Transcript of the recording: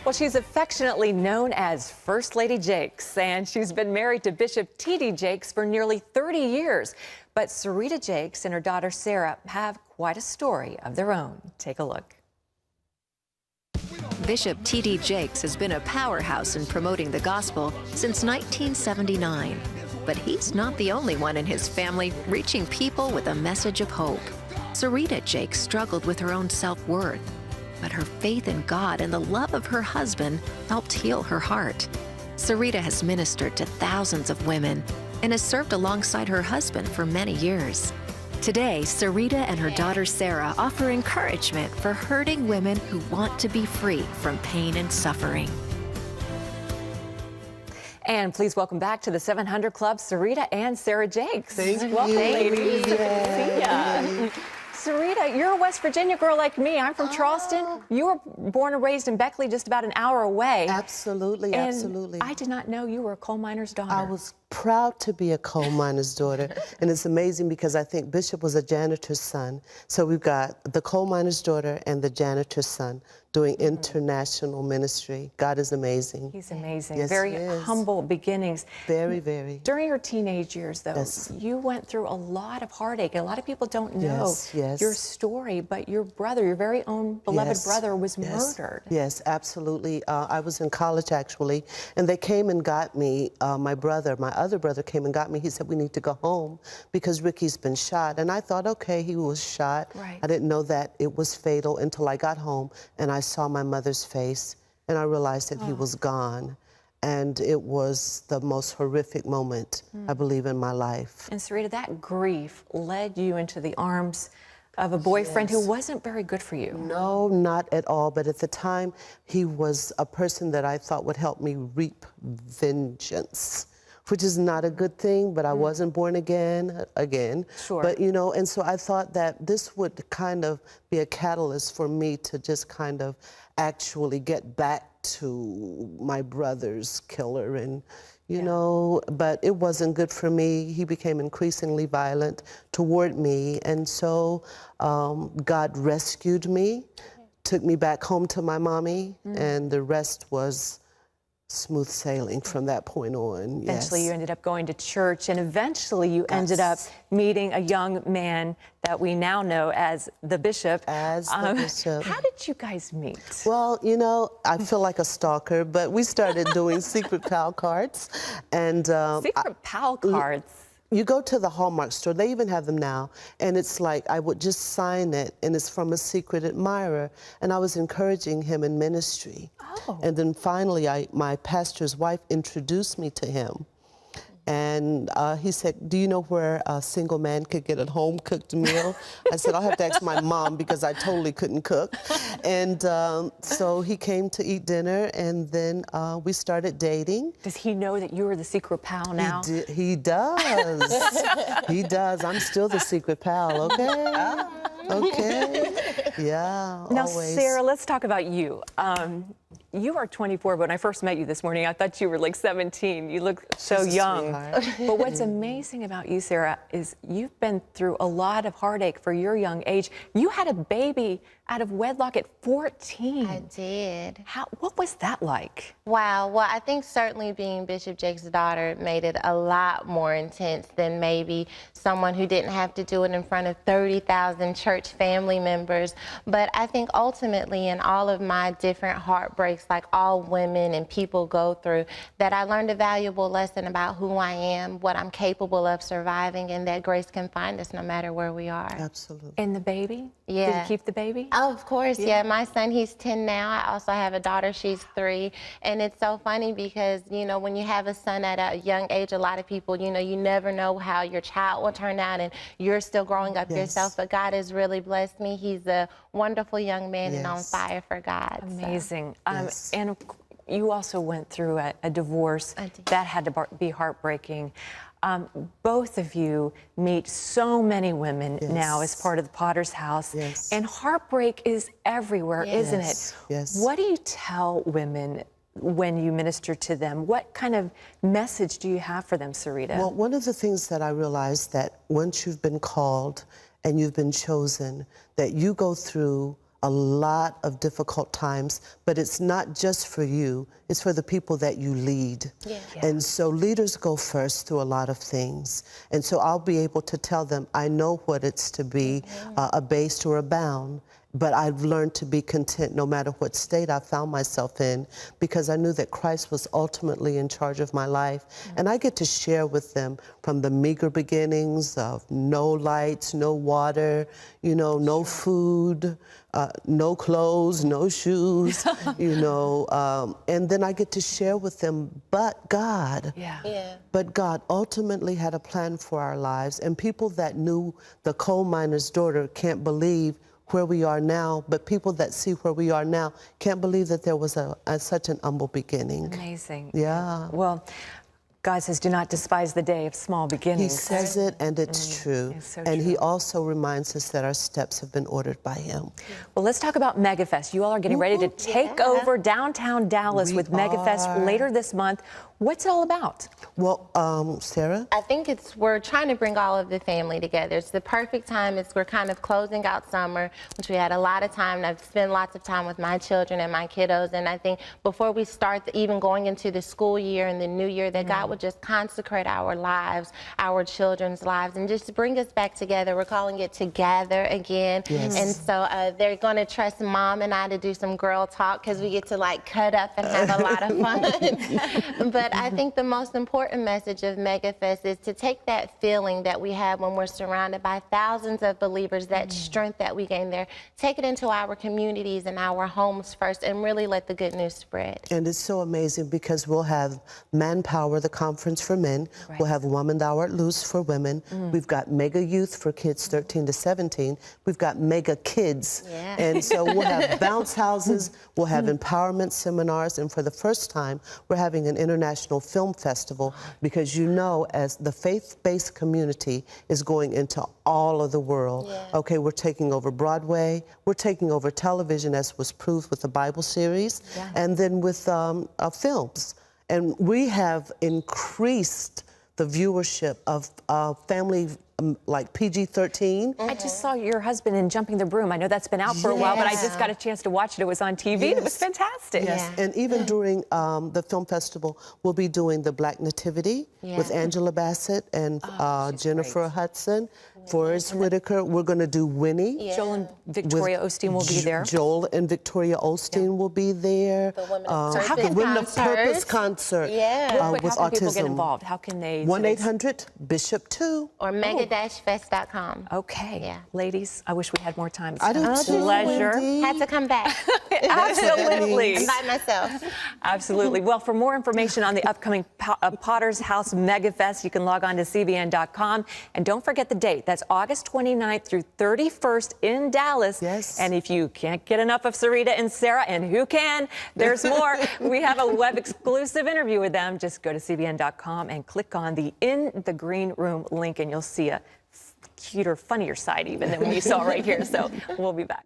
Well, she's affectionately known as First Lady Jakes, and she's been married to Bishop T.D. Jakes for nearly 30 years. But Serita Jakes and her daughter Sarah have quite a story of their own. Take a look. Bishop T.D. Jakes has been a powerhouse in promoting the gospel since 1979. But he's not the only one in his family reaching people with a message of hope. Serita Jakes struggled with her own self-worth, but her faith in God and the love of her husband helped heal her heart. Serita has ministered to thousands of women and has served alongside her husband for many years. Today, Serita and her daughter Sarah offer encouragement for hurting women who want to be free from pain and suffering. And please welcome back to the 700 Club, Serita and Sarah Jakes. Thank you. Welcome, ladies. Good to see ya. Serita, you're a West Virginia girl like me. I'm from Charleston. You were born and raised in Beckley, just about an hour away. Absolutely, and absolutely. I did not know you were a coal miner's daughter. I was proud to be a coal miner's daughter. And it's amazing because I think Bishop was a janitor's son. So we've got the coal miner's daughter and the janitor's son doing international ministry. God is amazing. He's amazing. Yes, Very he is. humble beginnings. Very, very. During your teenage years, though, Yes. you went through a lot of heartache. A lot of people don't know Yes. your story, but your brother, your very own beloved brother, was murdered. Yes, absolutely. I was in college, actually, and they came and got me. My other brother came and got me. He said, we need to go home because Ricky's been shot. And I thought, okay, he was shot. Right. I didn't know that it was fatal until I got home and I saw my mother's face and I realized that he was gone. And it was the most horrific moment, I believe, in my life. And Serita, that grief led you into the arms of a boyfriend who wasn't very good for you. No, not at all. But at the time, he was a person that I thought would help me reap vengeance, which is not a good thing, but I wasn't born again. Sure. But, you know, and so I thought that this would kind of be a catalyst for me to just kind of actually get back to my brother's killer and, you know, but it wasn't good for me. He became increasingly violent toward me. And so God rescued me, took me back home to my mommy, and the rest was smooth sailing from that point on. Eventually you ended up going to church, and eventually you ended up meeting a young man that we now know as the bishop. As the bishop. How did you guys meet? Well, you know, I feel like a stalker, but we started doing secret pal cards. And Secret pal cards? You go to the Hallmark store, they even have them now, and it's like I would just sign it, and it's from a secret admirer, and I was encouraging him in ministry. Oh. And then finally, my pastor's wife introduced me to him, and he said, do you know where a single man could get a home-cooked meal? I said, I'll have to ask my mom because I totally couldn't cook. And so he came to eat dinner, and then we started dating. Does he know that you were the secret pal now? He does. He does. I'm still the secret pal, okay? Okay. Yeah, Now, always. Sarah, let's talk about you. You are 24, but when I first met you this morning, I thought you were like 17. You look so young. But what's amazing about you, Sarah, is you've been through a lot of heartache for your young age. You had a baby out of wedlock at 14. I did. What was that like? Wow. Well, I think certainly being Bishop Jakes' daughter made it a lot more intense than maybe someone who didn't have to do it in front of 30,000 church family members. But I think ultimately in all of my different heartbreaks, like all women and people go through, that I learned a valuable lesson about who I am, what I'm capable of surviving, and that grace can find us no matter where we are. Absolutely. And the baby? Yeah. Did you keep the baby? Oh, of course, yeah. My son, he's 10 now. I also have a daughter, she's 3. And it's so funny because, you know, when you have a son at a young age, a lot of people, you know, you never know how your child will turn out, and you're still growing up yourself. But God has really blessed me. He's a wonderful young man and on fire for God. Amazing. And you also went through a divorce. That had to be heartbreaking. Both of you meet so many women now as part of the Potter's House, and heartbreak is everywhere, isn't it? Yes. What do you tell women when you minister to them? What kind of message do you have for them, Serita? Well, one of the things that I realized that once you've been called and you've been chosen, that you go through a lot of difficult times, but it's not just for you, it's for the people that you lead. Yeah. And so leaders go first through a lot of things. And so I'll be able to tell them, I know what it's to be abased or abound, but I've learned to be content no matter what state I found myself in, because I knew that Christ was ultimately in charge of my life. And I get to share with them from the meager beginnings of no lights, no water, you know, no food, no clothes, no shoes, you know, and then I get to share with them, but God. But God ultimately had a plan for our lives, and people that knew the coal miner's daughter can't believe where we are now, but people that see where we are now can't believe that there was such an humble beginning. Amazing. Yeah. Well, God says, do not despise the day of small beginnings. He says it, and it's true. It's so and true. he also reminds us that our steps have been ordered by him. Well, let's talk about MegaFest. You all are getting ready to take over downtown Dallas with MegaFest later this month. What's it all about? Well, Sarah? I think we're trying to bring all of the family together. It's the perfect time. We're kind of closing out summer, which we had a lot of time. And I've spent lots of time with my children and my kiddos. And I think before we start even going into the school year and the new year, that God would just consecrate our lives, our children's lives, and just bring us back together. We're calling it Together Again. Yes. And so they're going to trust Mom and I to do some girl talk, because we get to like cut up and have a lot of fun. But I think the most important message of MegaFest is to take that feeling that we have when we're surrounded by thousands of believers, that strength that we gain there, take it into our communities and our homes first, and really let the good news spread. And it's so amazing because we'll have Manpower, the conference for men. Right. We'll have Woman Thou Art Loose for women. We've got Mega Youth for kids 13 to 17. We've got Mega Kids. Yeah. And so we'll have bounce houses, we'll have empowerment seminars, and for the first time, we're having an international film festival, because you know, as the faith-based community is going into all of the world. Okay, we're taking over Broadway, we're taking over television, as was proved with the Bible series, and then with films. And we have increased the viewership of family like PG-13. I just saw your husband in Jumping the Broom. I know that's been out for a while, but I just got a chance to watch it. It was on TV. It was fantastic. Yes, and even during the film festival, we'll be doing the Black Nativity with Angela Bassett and Jennifer Hudson, Forrest Whitaker. We're going to do Winnie. Joel and Victoria Osteen will be there. Joel and Victoria Osteen will be there. The Women of Purpose how can- Women of Purpose concert But with how can people get autism. involved? How can they? 1-800-BISHOP2. Or mega-fest.com. Okay. Yeah. Ladies, I wish we had more time. It's I do been a too, pleasure. Wendy. Had to come back. Absolutely. I'm by myself. Absolutely. Well, for more information on the upcoming Potter's House MegaFest, you can log on to cbn.com. And don't forget the date. That's August 29th through 31st in Dallas. Yes. And if you can't get enough of Serita and Sarah, and who can, there's more. We have a web exclusive interview with them. Just go to cbn.com and click on the In the Green Room link, and you'll see a cuter, funnier side even than what you saw right here. So we'll be back.